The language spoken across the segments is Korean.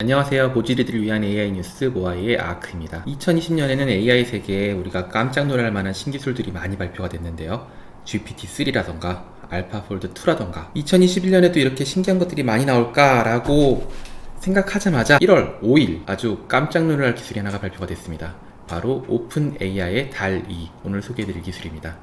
안녕하세요. 모질이들을 위한 AI 뉴스 모아이의 아크입니다. 2020년에는 AI 세계에 우리가 깜짝 놀랄 만한 신기술들이 많이 발표가 됐는데요. GPT-3라던가 알파폴드 2라던가 2021년에도 이렇게 신기한 것들이 많이 나올까라고 생각하자마자 1월 5일 아주 깜짝 놀랄 기술이 하나가 발표가 됐습니다. 바로 오픈 AI의 달2 오늘 소개해드릴 기술입니다.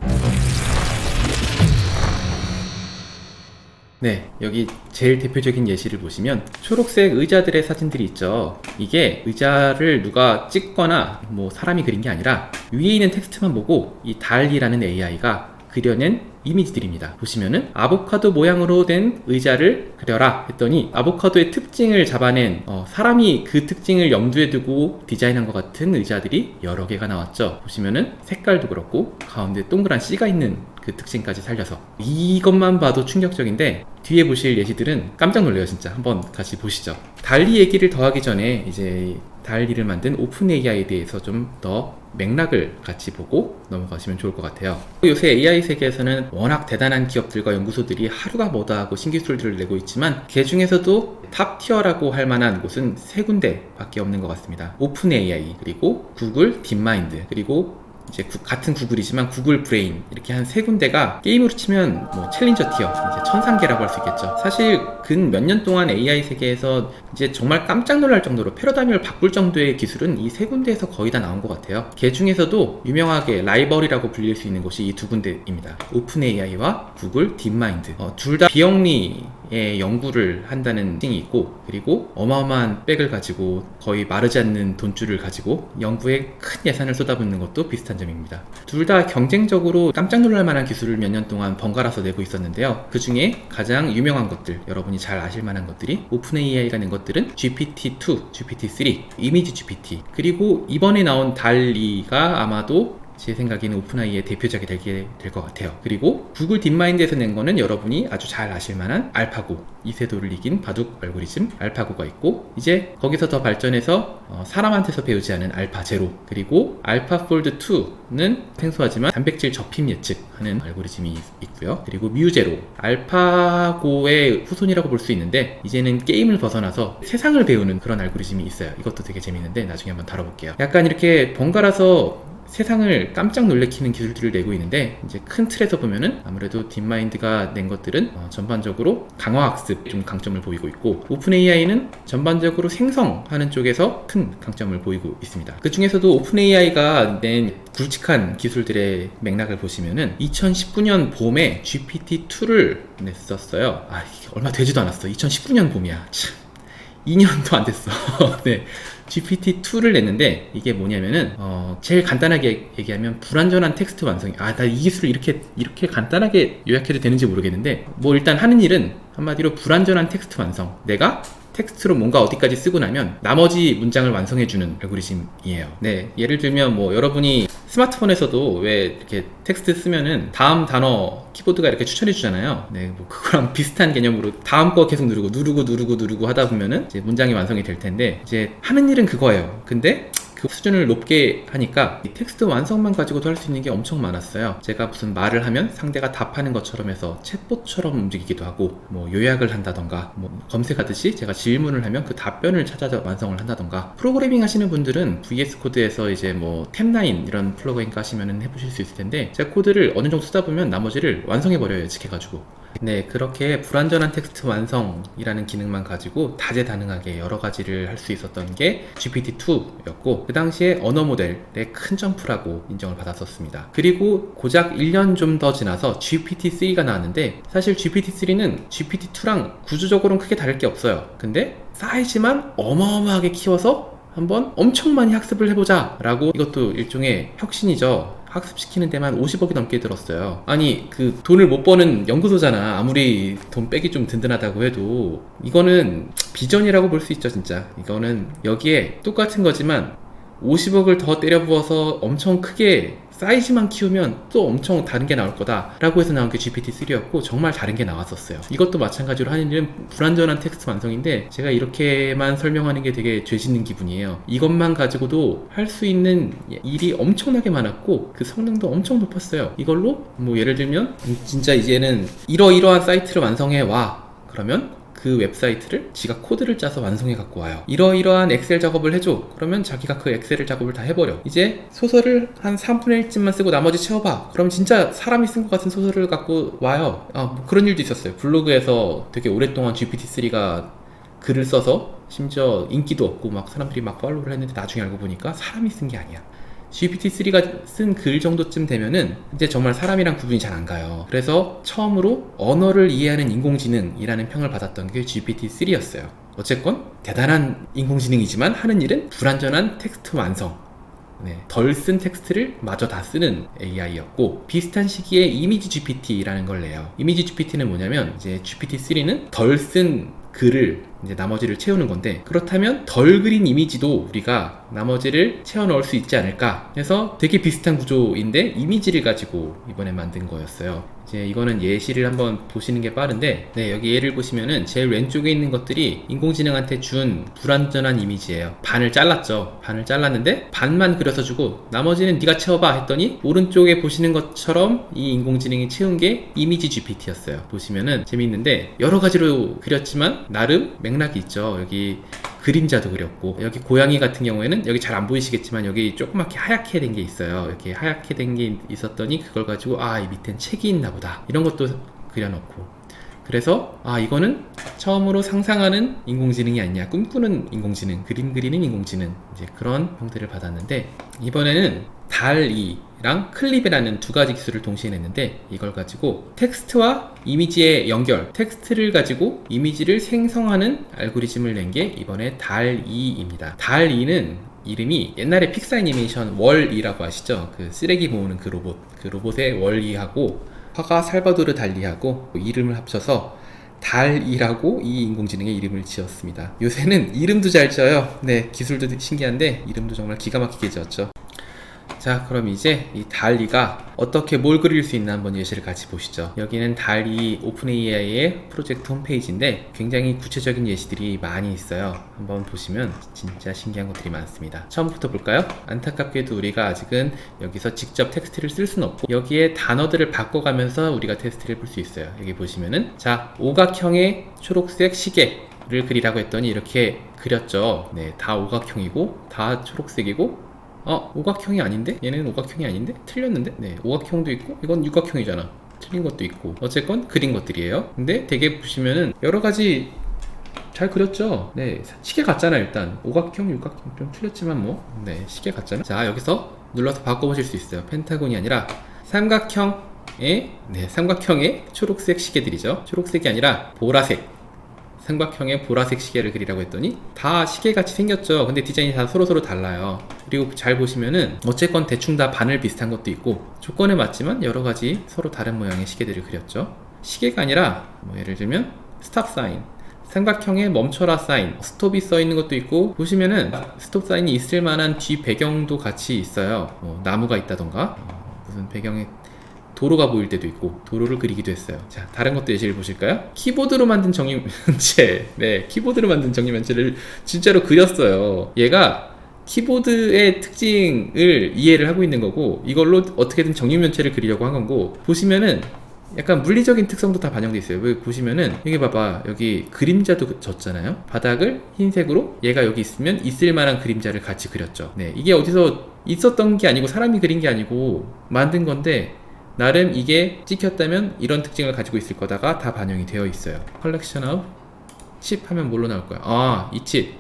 네, 여기 제일 대표적인 예시를 보시면 초록색 의자들의 사진들이 있죠. 이게 의자를 누가 찍거나 뭐 사람이 그린 게 아니라 위에 있는 텍스트만 보고 이 달이라는 AI가 그려낸 이미지들입니다. 보시면은 아보카도 모양으로 된 의자를 그려라 했더니 아보카도의 특징을 잡아낸 사람이 그 특징을 염두에 두고 디자인한 것 같은 의자들이 여러 개가 나왔죠. 보시면은 색깔도 그렇고 가운데 동그란 C가 있는 그 특징까지 살려서 이것만 봐도 충격적인데 뒤에 보실 예시들은 깜짝 놀래요. 진짜 한번 같이 보시죠. 달리 얘기를 더하기 전에 이제 달리를 만든 오픈 AI에 대해서 좀 더 맥락을 같이 보고 넘어가시면 좋을 것 같아요. 요새 AI 세계에서는 워낙 대단한 기업들과 연구소들이 하루가 뭐다 하고 신기술들을 내고 있지만 그 중에서도 탑 티어라고 할 만한 곳은 세 군데 밖에 없는 것 같습니다. 오픈 AI, 그리고 구글 딥마인드, 그리고 이제 같은 구글이지만 구글 브레인, 이렇게 한 세 군데가 게임으로 치면 뭐 챌린저 티어, 이제 천상계라고 할 수 있겠죠. 사실 근 몇 년 동안 AI 세계에서 이제 정말 깜짝 놀랄 정도로 패러다임을 바꿀 정도의 기술은 이 세 군데에서 거의 다 나온 것 같아요. 그 중에서도 유명하게 라이벌이라고 불릴 수 있는 곳이 이 두 군데입니다. 오픈 AI와 구글 딥마인드. 둘 다 비영리의 연구를 한다는 특징이 있고, 그리고 어마어마한 백을 가지고 거의 마르지 않는 돈줄을 가지고 연구에 큰 예산을 쏟아붓는 것도 비슷한 점입니다. 둘 다 경쟁적으로 깜짝 놀랄 만한 기술을 몇 년 동안 번갈아서 내고 있었는데요. 그 중에 가장 유명한 것들, 여러분이 잘 아실 만한 것들이 오픈 AI가 낸 것들은 GPT-2, GPT-3, 이미지 GPT, 그리고 이번에 나온 달2가 아마도 제 생각에는 오픈AI의 대표작이 될 것 같아요. 그리고 구글 딥마인드에서 낸 거는 여러분이 아주 잘 아실 만한 알파고, 이세돌을 이긴 바둑 알고리즘 알파고가 있고, 이제 거기서 더 발전해서 사람한테서 배우지 않은 알파제로, 그리고 알파폴드 2는 생소하지만 단백질 접힘 예측하는 알고리즘이 있고요. 그리고 뮤제로, 알파고의 후손이라고 볼 수 있는데 이제는 게임을 벗어나서 세상을 배우는 그런 알고리즘이 있어요. 이것도 되게 재밌는데 나중에 한번 다뤄볼게요. 약간 이렇게 번갈아서 세상을 깜짝 놀래키는 기술들을 내고 있는데, 이제 큰 틀에서 보면은 아무래도 딥마인드가 낸 것들은 전반적으로 강화학습 좀 강점을 보이고 있고, 오픈 AI는 전반적으로 생성하는 쪽에서 큰 강점을 보이고 있습니다. 그 중에서도 오픈 AI가 낸 굵직한 기술들의 맥락을 보시면은 2019년 봄에 GPT-2를 냈었어요. 이게 얼마 되지도 않았어. 2019년 봄이야. 참, 2년도 안 됐어. 네. GPT-2를 냈는데 이게 뭐냐면은 제일 간단하게 얘기하면 불완전한 텍스트 완성이, 나 이 기술을 이렇게 간단하게 요약해도 되는지 모르겠는데, 뭐 일단 하는 일은 한마디로 불완전한 텍스트 완성, 내가 텍스트로 뭔가 어디까지 쓰고 나면 나머지 문장을 완성해주는 알고리즘이에요. 네, 예를 들면 뭐 여러분이 스마트폰에서도 왜 이렇게 텍스트 쓰면은 다음 단어 키보드가 이렇게 추천해 주잖아요. 네, 뭐 그거랑 비슷한 개념으로 다음 거 계속 누르고 하다 보면은 이제 문장이 완성이 될 텐데, 이제 하는 일은 그거예요. 근데 그 수준을 높게 하니까 이 텍스트 완성만 가지고도 할 수 있는 게 엄청 많았어요. 제가 무슨 말을 하면 상대가 답하는 것처럼 해서 챗봇처럼 움직이기도 하고, 뭐 요약을 한다던가, 뭐 검색하듯이 제가 질문을 하면 그 답변을 찾아서 완성을 한다던가. 프로그래밍 하시는 분들은 VS 코드에서 이제 뭐 템9 이런 플러그인 까시면 해보실 수 있을 텐데, 제가 코드를 어느 정도 쓰다 보면 나머지를 완성해버려요. 예측해가지고. 네, 그렇게 불완전한 텍스트 완성이라는 기능만 가지고 다재다능하게 여러 가지를 할 수 있었던 게 GPT-2였고, 그 당시에 언어 모델의 큰 점프라고 인정을 받았었습니다. 그리고 고작 1년 좀 더 지나서 GPT-3가 나왔는데, 사실 GPT-3는 GPT-2랑 구조적으로는 크게 다를 게 없어요. 근데 사이즈만 어마어마하게 키워서 한번 엄청 많이 학습을 해보자 라고, 이것도 일종의 혁신이죠. 학습시키는 데만 50억이 넘게 들었어요. 아니, 그 돈을 못 버는 연구소잖아. 아무리 돈 빼기 좀 든든하다고 해도 이거는 비전이라고 볼 수 있죠. 진짜 이거는 여기에 똑같은 거지만 50억을 더 때려 부어서 엄청 크게 사이즈만 키우면 또 엄청 다른 게 나올 거다 라고 해서 나온 게 GPT-3였고, 정말 다른 게 나왔었어요. 이것도 마찬가지로 하는 일은 불완전한 텍스트 완성인데, 제가 이렇게만 설명하는 게 되게 죄짓는 기분이에요. 이것만 가지고도 할 수 있는 일이 엄청나게 많았고 그 성능도 엄청 높았어요. 이걸로 뭐 예를 들면 진짜 이제는 이러이러한 사이트를 완성해 와, 그러면 그 웹사이트를 지가 코드를 짜서 완성해 갖고 와요. 이러이러한 엑셀 작업을 해줘. 그러면 자기가 그 엑셀 작업을 다 해버려. 이제 소설을 한 3분의 1쯤만 쓰고 나머지 채워봐. 그럼 진짜 사람이 쓴 것 같은 소설을 갖고 와요. 뭐 그런 일도 있었어요. 블로그에서 되게 오랫동안 GPT-3가 글을 써서 심지어 인기도 없고 막 사람들이 막 팔로우를 했는데 나중에 알고 보니까 사람이 쓴 게 아니야. GPT-3가 쓴 글 정도쯤 되면은 이제 정말 사람이랑 구분이 잘 안 가요. 그래서 처음으로 언어를 이해하는 인공지능이라는 평을 받았던 게 GPT-3였어요. 어쨌건 대단한 인공지능이지만 하는 일은 불완전한 텍스트 완성, 덜 쓴 텍스트를 마저 다 쓰는 AI였고, 비슷한 시기에 이미지 GPT라는 걸 내요. 이미지 GPT는 뭐냐면 이제 GPT-3는 덜 쓴 글을 이제 나머지를 채우는 건데, 그렇다면 덜 그린 이미지도 우리가 나머지를 채워 넣을 수 있지 않을까 해서 되게 비슷한 구조인데 이미지를 가지고 이번에 만든 거였어요. 이제 이거는 예시를 한번 보시는 게 빠른데, 여기 예를 보시면은 제일 왼쪽에 있는 것들이 인공지능한테 준 불완전한 이미지예요. 반을 잘랐죠. 반을 잘랐는데 반만 그려서 주고 나머지는 네가 채워봐 했더니 오른쪽에 보시는 것처럼 이 인공지능이 채운 게 이미지 GPT였어요. 보시면은 재미있는데 여러 가지로 그렸지만 나름 맥락이 있죠. 여기 그림자도 그렸고, 여기 고양이 같은 경우에는 여기 잘 안 보이시겠지만 여기 조그맣게 하얗게 된 게 있어요. 이렇게 하얗게 된 게 있었더니 그걸 가지고 이 밑엔 책이 있나 보다, 이런 것도 그려놓고, 그래서 이거는 처음으로 상상하는 인공지능이 아니냐, 꿈꾸는 인공지능, 그림 그리는 인공지능, 이제 그런 형태를 받았는데, 이번에는 DALL-E랑 클립이라는 두 가지 기술을 동시에 냈는데, 이걸 가지고 텍스트와 이미지의 연결, 텍스트를 가지고 이미지를 생성하는 알고리즘을 낸 게 이번에 DALL-E입니다. DALL-E는 이름이 옛날에 픽사 애니메이션 월이라고 아시죠? 그 쓰레기 모으는 그 로봇의 월이하고 화가 살바도르 달리하고 이름을 합쳐서 달이라고 이 인공지능의 이름을 지었습니다. 요새는 이름도 잘 지어요. 기술도 신기한데 이름도 정말 기가 막히게 지었죠. 자, 그럼 이제 이 DALL-E가 어떻게 뭘 그릴 수 있나 한번 예시를 같이 보시죠. 여기는 DALL-E 오픈AI의 프로젝트 홈페이지인데 굉장히 구체적인 예시들이 많이 있어요. 한번 보시면 진짜 신기한 것들이 많습니다. 처음부터 볼까요? 안타깝게도 우리가 아직은 여기서 직접 텍스트를 쓸 수는 없고, 여기에 단어들을 바꿔가면서 우리가 텍스트를 볼 수 있어요. 여기 보시면은, 자, 오각형의 초록색 시계를 그리라고 했더니 이렇게 그렸죠. 다 오각형이고 다 초록색이고, 오각형이 아닌데? 얘는 오각형이 아닌데? 틀렸는데? 오각형도 있고, 이건 육각형이잖아. 틀린 것도 있고. 어쨌건 그린 것들이에요. 근데 되게 보시면은 여러 가지 잘 그렸죠? 시계 같잖아. 일단 오각형, 육각형 좀 틀렸지만 뭐 시계 같잖아. 자, 여기서 눌러서 바꿔보실 수 있어요. 펜타곤이 아니라 삼각형의 초록색 시계들이죠. 초록색이 아니라 보라색, 삼각형의 보라색 시계를 그리라고 했더니 다 시계같이 생겼죠. 근데 디자인이 다 서로서로 달라요. 그리고 잘 보시면은 어쨌건 대충 다 바늘 비슷한 것도 있고, 조건에 맞지만 여러가지 서로 다른 모양의 시계들을 그렸죠. 시계가 아니라 예를 들면 스탑 사인, 삼각형의 멈춰라 사인, 스톱이 써 있는 것도 있고, 보시면은 스톱 사인이 있을 만한 뒤 배경도 같이 있어요. 나무가 있다던가 무슨 배경에 도로가 보일 때도 있고, 도로를 그리기도 했어요. 자, 다른 것도 예시를 보실까요? 키보드로 만든 정육면체, 키보드로 만든 정육면체를 진짜로 그렸어요. 얘가 키보드의 특징을 이해를 하고 있는 거고, 이걸로 어떻게든 정육면체를 그리려고 한 거고, 보시면은 약간 물리적인 특성도 다 반영돼 있어요. 여기 보시면은, 여기 봐봐, 여기 그림자도 졌잖아요. 바닥을 흰색으로, 얘가 여기 있으면 있을 만한 그림자를 같이 그렸죠. 이게 어디서 있었던 게 아니고 사람이 그린 게 아니고 만든 건데, 나름 이게 찍혔다면 이런 특징을 가지고 있을 거다가 다 반영이 되어 있어요. 컬렉션 오브 칩 하면 뭘로 나올 거야? 이 칩,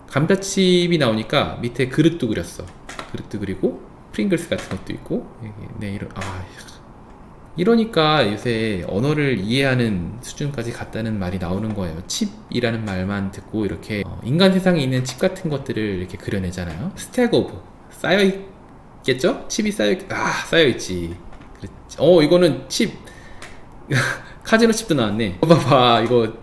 감자칩이 나오니까 밑에 그릇도 그렸어. 그릇도 그리고 프링글스 같은 것도 있고, 이러니까 요새 언어를 이해하는 수준까지 갔다는 말이 나오는 거예요. 칩이라는 말만 듣고 이렇게 인간 세상에 있는 칩 같은 것들을 이렇게 그려내잖아요. 스택 오브, 쌓여있겠죠? 칩이 쌓여있지. 이거는 칩 카지노 칩도 나왔네. 봐봐, 이거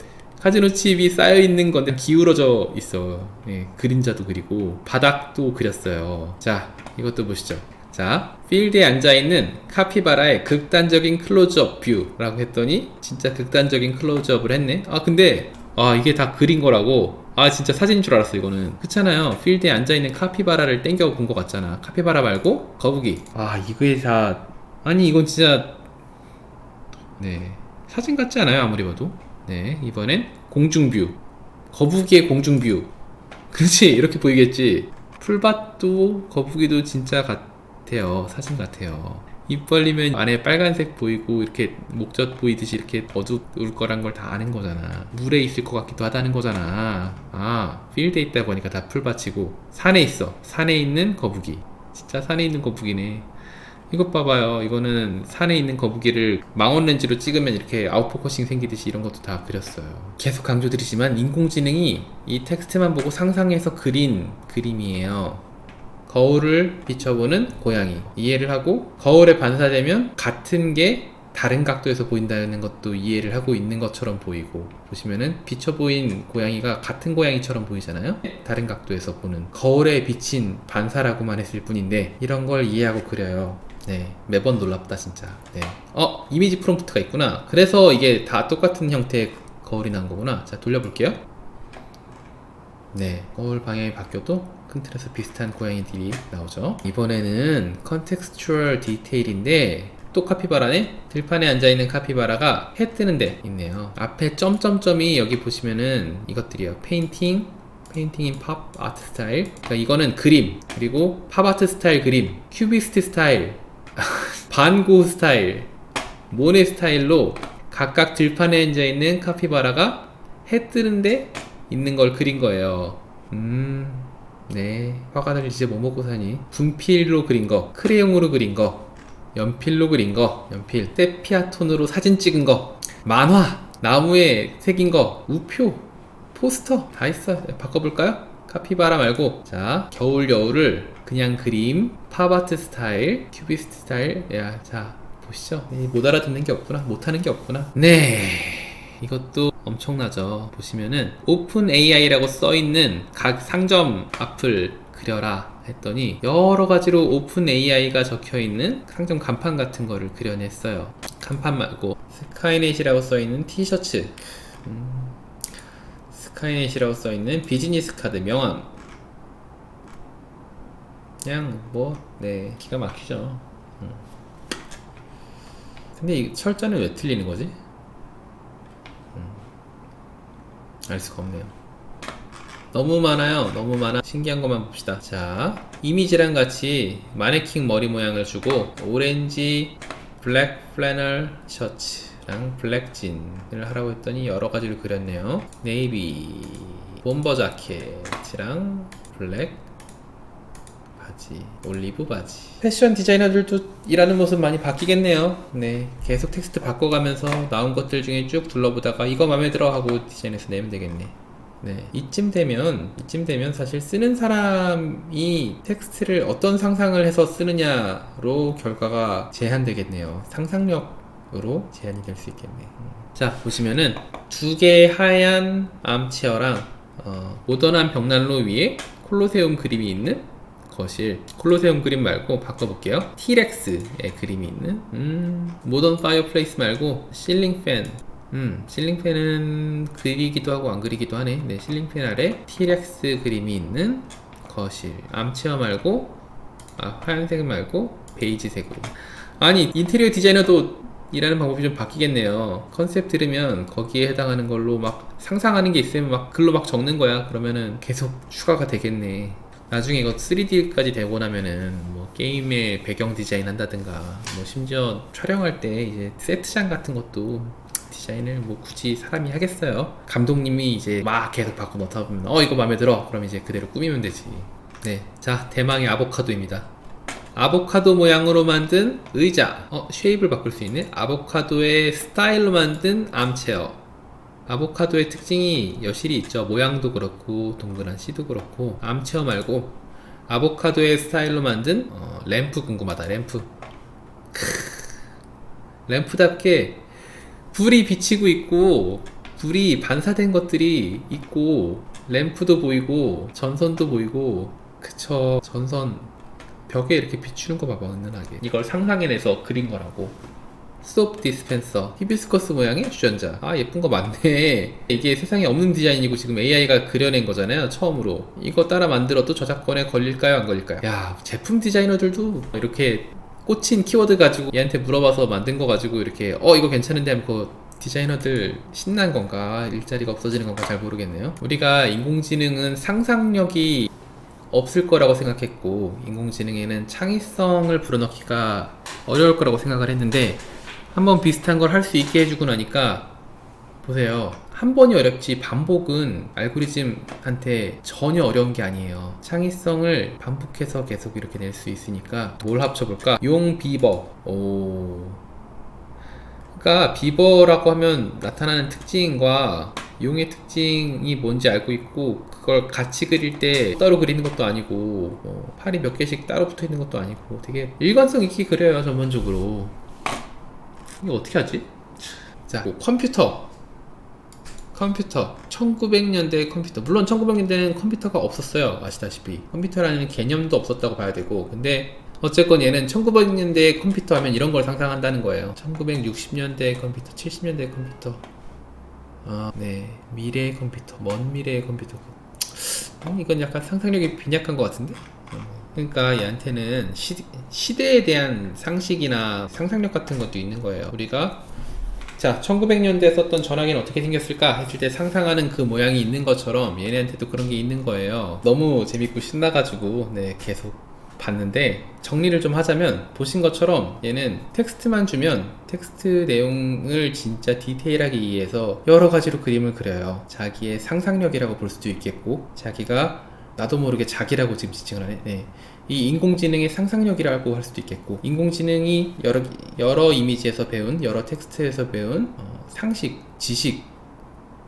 카지노 칩이 쌓여있는 건데 기울어져 있어. 그림자도 그리고 바닥도 그렸어요. 자, 이것도 보시죠. 자, 필드에 앉아있는 카피바라의 극단적인 클로즈업 뷰라고 했더니 진짜 극단적인 클로즈업을 했네. 근데 이게 다 그린 거라고. 진짜 사진인 줄 알았어. 이거는 그렇잖아요. 필드에 앉아있는 카피바라를 땡겨 본 것 같잖아. 카피바라 말고 거북이. 이거에 다, 아니 이건 진짜 사진 같지 않아요? 아무리 봐도. 네, 이번엔 공중뷰. 거북이의 공중뷰. 그렇지, 이렇게 보이겠지. 풀밭도 거북이도 진짜 같아요. 사진 같아요. 입 벌리면 안에 빨간색 보이고 이렇게 목젖 보이듯이 이렇게 어두울 거란 걸 다 아는 거잖아. 물에 있을 것 같기도 하다는 거잖아. 아, 필드에 있다 보니까 다 풀밭이고. 산에 있어. 산에 있는 거북이. 진짜 산에 있는 거북이네. 이것 봐봐요. 이거는 산에 있는 거북이를 망원 렌즈로 찍으면 이렇게 아웃포커싱 생기듯이 이런 것도 다 그렸어요. 계속 강조드리지만 인공지능이 이 텍스트만 보고 상상해서 그린 그림이에요. 거울을 비춰보는 고양이. 이해를 하고 거울에 반사되면 같은 게 다른 각도에서 보인다는 것도 이해를 하고 있는 것처럼 보이고, 보시면은 비쳐 보인 고양이가 같은 고양이처럼 보이잖아요. 다른 각도에서 보는 거울에 비친 반사라고만 했을 뿐인데 이런 걸 이해하고 그려요. 네, 매번 놀랍다 진짜. 네. 이미지 프롬프트가 있구나. 그래서 이게 다 똑같은 형태의 거울이 나온 거구나. 자, 돌려볼게요. 네, 거울 방향이 바뀌어도 큰 틀에서 비슷한 고양이들이 나오죠. 이번에는 컨텍스추얼 디테일인데 또 카피바라네? 들판에 앉아있는 카피바라가 해 뜨는 데 있네요. 앞에 점점점이 여기 보시면은 이것들이요. 페인팅 인 팝 아트 스타일. 그러니까 이거는 그림, 그리고 팝 아트 스타일 그림, 큐비스트 스타일, 반고 스타일, 모네 스타일로 각각 들판에 앉아있는 카피바라가 해 뜨는데 있는 걸 그린 거예요. 네. 화가들이 진짜 뭐 먹고 사니? 분필로 그린 거, 크레용으로 그린 거, 연필로 그린 거, 연필, 세피아톤으로 사진 찍은 거, 만화, 나무에 새긴 거, 우표, 포스터 다 있어. 바꿔볼까요? 카피바라 말고, 자, 겨울 여울을 그냥 그림, 팝아트 스타일, 큐비스트 스타일. 야, 자, 보시죠. 못 알아듣는 게 없구나. 못하는 게 없구나. 네. 이것도 엄청나죠. 보시면은 오픈 AI라고 써있는 각 상점 앞을 그려라 했더니 여러 가지로 오픈 AI가 적혀있는 상점 간판 같은 거를 그려냈어요. 간판 말고 스카이넷이라고 써있는 티셔츠, 스카이넷이라고 써있는 비즈니스 카드, 명함. 그냥 뭐, 네, 기가 막히죠. 근데 이 철자는 왜 틀리는 거지? 알 수가 없네요. 너무 많아요. 너무 많아. 신기한 것만 봅시다. 자, 이미지랑 같이 마네킹 머리 모양을 주고 오렌지 블랙 플래널 셔츠랑 블랙 진을 하라고 했더니 여러 가지를 그렸네요. 네이비 bomber 자켓이랑 블랙 바지, 올리브 바지. 패션 디자이너들도 일하는 모습 많이 바뀌겠네요. 네, 계속 텍스트 바꿔가면서 나온 것들 중에 쭉 둘러보다가 이거 마음에 들어 하고 디자인해서 내면 되겠네. 네, 이쯤 되면 사실 쓰는 사람이 텍스트를 어떤 상상을 해서 쓰느냐로 결과가 제한되겠네요. 상상력으로 제한이 될 수 있겠네. 자, 보시면은 두 개의 하얀 암체어랑 모던한 벽난로 위에 콜로세움 그림이 있는 거실. 콜로세움 그림 말고 바꿔볼게요. 티렉스의 그림이 있는 모던 파이어플레이스 말고 실링팬. 실링팬은 그리기도 하고 안 그리기도 하네. 네, 실링팬 아래 티렉스 그림이 있는 거실. 암체어 말고 하얀색 말고 베이지색으로. 아니, 인테리어 디자이너도 일하는 방법이 좀 바뀌겠네요. 컨셉 들으면 거기에 해당하는 걸로 막 상상하는 게 있으면 막 글로 막 적는 거야. 그러면은 계속 추가가 되겠네. 나중에 이거 3D까지 되고 나면은 뭐 게임의 배경 디자인 한다든가 뭐 심지어 촬영할 때 이제 세트장 같은 것도 디자인을 뭐 굳이 사람이 하겠어요. 감독님이 이제 막 계속 바꿔 넣다 보면 이거 마음에 들어. 그럼 이제 그대로 꾸미면 되지. 네, 자, 대망의 아보카도입니다. 아보카도 모양으로 만든 의자. 쉐입을 바꿀 수 있네. 아보카도의 스타일로 만든 암체어. 아보카도의 특징이 여실히 있죠. 모양도 그렇고 동그란 씨도 그렇고. 암체어 말고 아보카도의 스타일로 만든 램프. 궁금하다. 램프. 램프답게 불이 비치고 있고 불이 반사된 것들이 있고 램프도 보이고 전선도 보이고. 그쵸, 전선 벽에 이렇게 비추는 거 봐봐. 은은하게 이걸 상상해내서 그린 거라고. 수업 디스펜서, 히비스커스 모양의 주전자. 예쁜 거 많네. 이게 세상에 없는 디자인이고 지금 AI가 그려낸 거잖아요, 처음으로. 이거 따라 만들어도 저작권에 걸릴까요, 안 걸릴까요? 야, 제품 디자이너들도 이렇게 꽂힌 키워드 가지고 얘한테 물어봐서 만든 거 가지고 이렇게 이거 괜찮은데 하면 그거 디자이너들 신난 건가 일자리가 없어지는 건가 잘 모르겠네요. 우리가 인공지능은 상상력이 없을 거라고 생각했고 인공지능에는 창의성을 불어넣기가 어려울 거라고 생각을 했는데 한번 비슷한 걸 할 수 있게 해주고 나니까 보세요. 한 번이 어렵지 반복은 알고리즘한테 전혀 어려운 게 아니에요. 창의성을 반복해서 계속 이렇게 낼 수 있으니까 뭘 합쳐볼까? 용, 비버. 그러니까 비버라고 하면 나타나는 특징과 용의 특징이 뭔지 알고 있고 그걸 같이 그릴 때 따로 그리는 것도 아니고 팔이 몇 개씩 따로 붙어 있는 것도 아니고 되게 일관성 있게 그려요. 전반적으로. 이거 어떻게 하지? 자, 뭐 컴퓨터 1900년대 컴퓨터, 물론 1900년대는 컴퓨터가 없었어요. 아시다시피 컴퓨터라는 개념도 없었다고 봐야 되고, 근데 어쨌건 얘는 1900년대 컴퓨터 하면 이런 걸 상상한다는 거예요. 1960년대 컴퓨터, 70년대 컴퓨터, 네, 미래의 컴퓨터, 먼 미래의 컴퓨터. 이건 약간 상상력이 빈약한 것 같은데? 그러니까 얘한테는 시대에 대한 상식이나 상상력 같은 것도 있는 거예요. 우리가 자, 1900년대에 썼던 전화기는 어떻게 생겼을까 했을 때 상상하는 그 모양이 있는 것처럼 얘네한테도 그런 게 있는 거예요. 너무 재밌고 신나가지고 네, 계속 봤는데 정리를 좀 하자면 보신 것처럼 얘는 텍스트만 주면 텍스트 내용을 진짜 디테일하게 이해해서 여러 가지로 그림을 그려요. 자기의 상상력이라고 볼 수도 있겠고 자기가 나도 모르게 자기라고 지금 지칭을 하네. 네. 이 인공지능의 상상력이라고 할 수도 있겠고 인공지능이 여러 이미지에서 배운 여러 텍스트에서 배운 상식, 지식,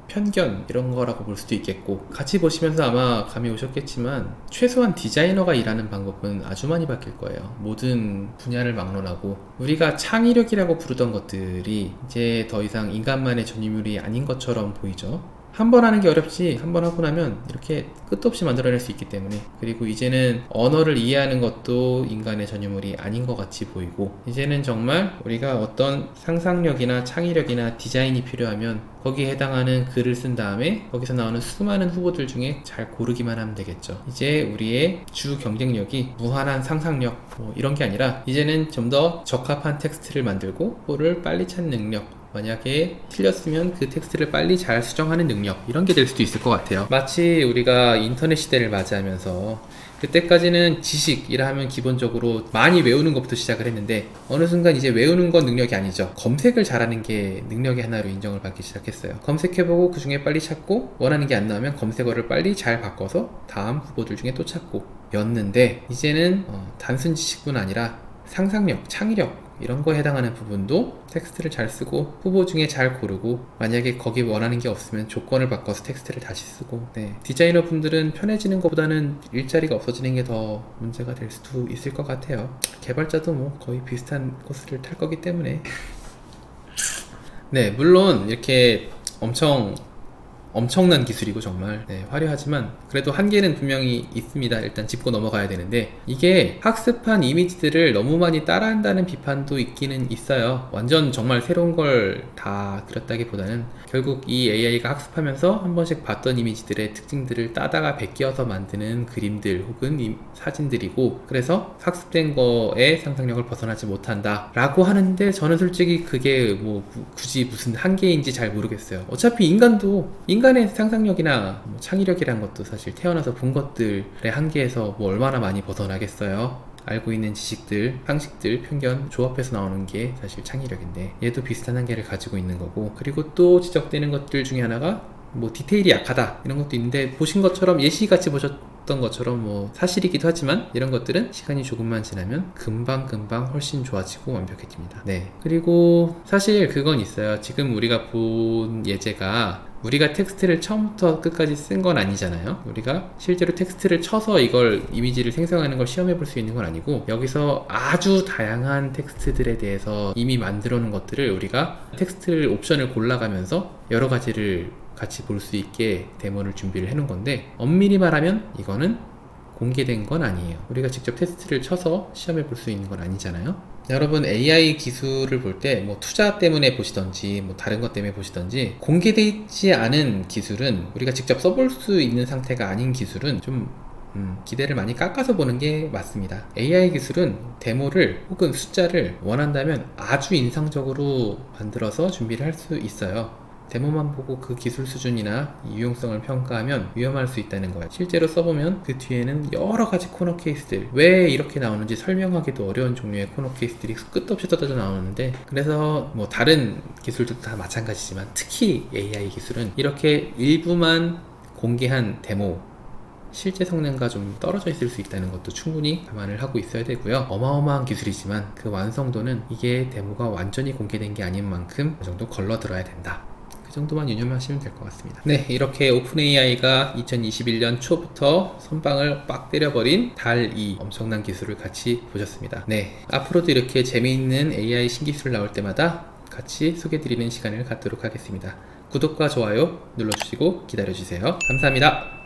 편견 이런 거라고 볼 수도 있겠고 같이 보시면서 아마 감이 오셨겠지만 최소한 디자이너가 일하는 방법은 아주 많이 바뀔 거예요. 모든 분야를 막론하고 우리가 창의력이라고 부르던 것들이 이제 더 이상 인간만의 전유물이 아닌 것처럼 보이죠. 한 번 하는 게 어렵지 한 번 하고 나면 이렇게 끝도 없이 만들어낼 수 있기 때문에 그리고 이제는 언어를 이해하는 것도 인간의 전유물이 아닌 것 같이 보이고 이제는 정말 우리가 어떤 상상력이나 창의력이나 디자인이 필요하면 거기에 해당하는 글을 쓴 다음에 거기서 나오는 수많은 후보들 중에 잘 고르기만 하면 되겠죠. 이제 우리의 주 경쟁력이 무한한 상상력 뭐 이런 게 아니라 이제는 좀 더 적합한 텍스트를 만들고 그거를 빨리 찾는 능력 만약에 틀렸으면 그 텍스트를 빨리 잘 수정하는 능력 이런 게 될 수도 있을 것 같아요. 마치 우리가 인터넷 시대를 맞이하면서 그때까지는 지식이라 하면 기본적으로 많이 외우는 것부터 시작을 했는데 어느 순간 이제 외우는 건 능력이 아니죠. 검색을 잘하는 게 능력의 하나로 인정을 받기 시작했어요. 검색해보고 그 중에 빨리 찾고 원하는 게 안 나오면 검색어를 빨리 잘 바꿔서 다음 후보들 중에 또 찾고 였는데 이제는 단순 지식뿐 아니라 상상력, 창의력 이런 거에 해당하는 부분도 텍스트를 잘 쓰고 후보 중에 잘 고르고 만약에 거기 원하는 게 없으면 조건을 바꿔서 텍스트를 다시 쓰고 네. 디자이너 분들은 편해지는 것보다는 일자리가 없어지는 게 더 문제가 될 수도 있을 것 같아요. 개발자도 뭐 거의 비슷한 코스를 탈 거기 때문에 네, 물론 이렇게 엄청난 기술이고 정말 네, 화려하지만 그래도 한계는 분명히 있습니다. 일단 짚고 넘어가야 되는데 이게 학습한 이미지들을 너무 많이 따라한다는 비판도 있기는 있어요. 완전 정말 새로운 걸 다 그렸다기보다는 결국 이 AI가 학습하면서 한 번씩 봤던 이미지들의 특징들을 따다가 베껴서 만드는 그림들 혹은 사진들이고 그래서 학습된 거에 상상력을 벗어나지 못한다 라고 하는데 저는 솔직히 그게 뭐 굳이 무슨 한계인지 잘 모르겠어요. 어차피 인간의 상상력이나 뭐 창의력이란 것도 사실 태어나서 본 것들의 한계에서 뭐 얼마나 많이 벗어나겠어요. 알고 있는 지식들, 상식들, 편견 조합해서 나오는 게 사실 창의력인데 얘도 비슷한 한계를 가지고 있는 거고 그리고 또 지적되는 것들 중에 하나가 뭐 디테일이 약하다 이런 것도 있는데 보신 것처럼 예시같이 보셨던 것처럼 뭐 사실이기도 하지만 이런 것들은 시간이 조금만 지나면 금방 훨씬 좋아지고 완벽해집니다. 네. 그리고 사실 그건 있어요. 지금 우리가 본 예제가 우리가 텍스트를 처음부터 끝까지 쓴 건 아니잖아요. 우리가 실제로 텍스트를 쳐서 이걸 이미지를 생성하는 걸 시험해 볼 수 있는 건 아니고 여기서 아주 다양한 텍스트들에 대해서 이미 만들어 놓은 것들을 우리가 텍스트 옵션을 골라가면서 여러 가지를 같이 볼 수 있게 데모를 준비를 해 놓은 건데 엄밀히 말하면 이거는 공개된 건 아니에요. 우리가 직접 테스트를 쳐서 시험해 볼 수 있는 건 아니잖아요. 여러분 AI 기술을 볼 때 뭐 투자 때문에 보시던지 뭐 다른 것 때문에 보시던지 공개되어 있지 않은 기술은 우리가 직접 써볼 수 있는 상태가 아닌 기술은 좀 기대를 많이 깎아서 보는 게 맞습니다. AI 기술은 데모를 혹은 숫자를 원한다면 아주 인상적으로 만들어서 준비를 할 수 있어요. 데모만 보고 그 기술 수준이나 유용성을 평가하면 위험할 수 있다는 거예요. 실제로 써보면 그 뒤에는 여러 가지 코너 케이스들, 왜 이렇게 나오는지 설명하기도 어려운 종류의 코너 케이스들이 끝도 없이 쏟아져 나오는데, 그래서 뭐 다른 기술도 다 마찬가지지만 특히 AI 기술은 이렇게 일부만 공개한 데모, 실제 성능과 좀 떨어져 있을 수 있다는 것도 충분히 감안을 하고 있어야 되고요. 어마어마한 기술이지만 그 완성도는 이게 데모가 완전히 공개된 게 아닌 만큼 그 정도 걸러들어야 된다. 그 정도만 유념하시면 될 것 같습니다. 네, 이렇게 오픈 AI가 2021년 초부터 선방을 빡 때려버린 달2 엄청난 기술을 같이 보셨습니다. 네, 앞으로도 이렇게 재미있는 AI 신기술 나올 때마다 같이 소개드리는 시간을 갖도록 하겠습니다. 구독과 좋아요 눌러주시고 기다려주세요. 감사합니다.